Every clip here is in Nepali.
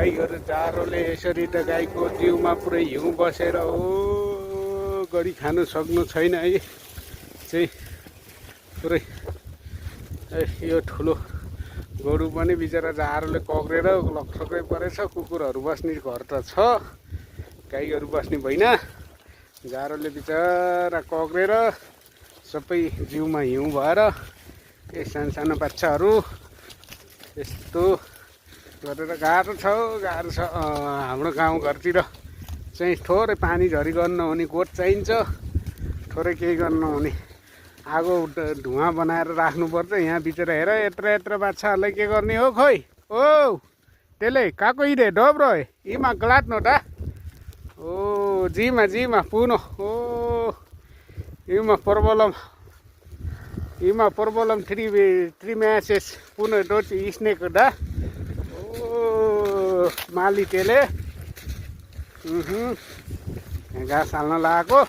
गाईहरू जाडोले यसरी त गाईको जिउमा पुरै हिउँ बसेर गडी खानु सक्नु छैन है चाहिँ पुरै यो ठुलो गोरु पनि बिचरा जाडोले कक्रेर लक्ठक्रै परेछ। कुकुरहरू बस्ने घर त छ, गाईहरू बस्ने भएन। जाडोले बिचरा कक्रेर सबै जिउमा हिउँ भएर यी सानो बच्चाहरू यस्तो गरेर गाह्रो छ। हाम्रो गाउँघरतिर चाहिँ थोरै पानी झरी गर्न हुने गोठ चाहिन्छ, थोरै केही गर्न हुने आगो धुवाँ बनाएर राख्नुपर्छ। यहाँ बिचरा हेर यत्र बाछाहरूलाई के गर्ने हो खोइ। ओ त्यसले काको इरे डोब्रो इमा ग्लाट नोटा ओ जीमा पुनो ओ इमा प्रबलम थ्री मैसेस पुनो डोटी स्नेक डा ओ माली त्यसले घाँस हाल्न लगाएको।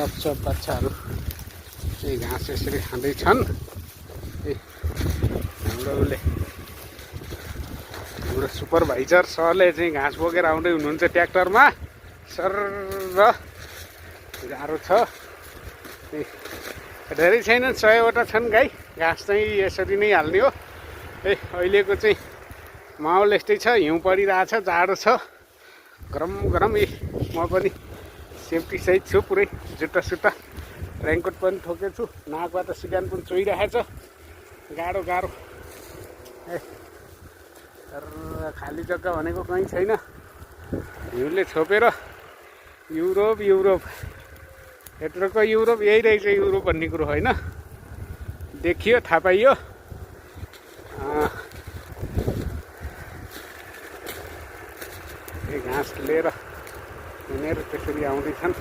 सब बच्चाहरू चाहिँ घाँस यसरी खाँदैछन्। हाम्रो सुपरभाइजर सरले चाहिँ घाँस बोकेर आउँदै हुनुहुन्छ ट्र्याक्टरमा। सर गाह्रो छ, धेरै छैनन्, 100वटा छन् गाई। घाँस चाहिँ यसरी नै हाल्ने हो। अहिलेको चाहिँ माहौल यस्तै छ, हिउँ परिरहेछ, जाडो छ, गरम। म पनि सेफ्टी सहित छु, पुरै जुत्ता रेनकोट पनि ठोकेछु, नाकबाट सिकान पनि चोइरहेछ। गाह्रो खाली जग्गा भनेको कहीँ छैन। हिउँले छोपेर युरोप यत्रोको युरोप यही रहेछ। युरोप भन्ने कुरो होइन, देखियो, थाहा पाइयो। घाँस लिएर हिँडेर त्यसरी आउँदैछन्।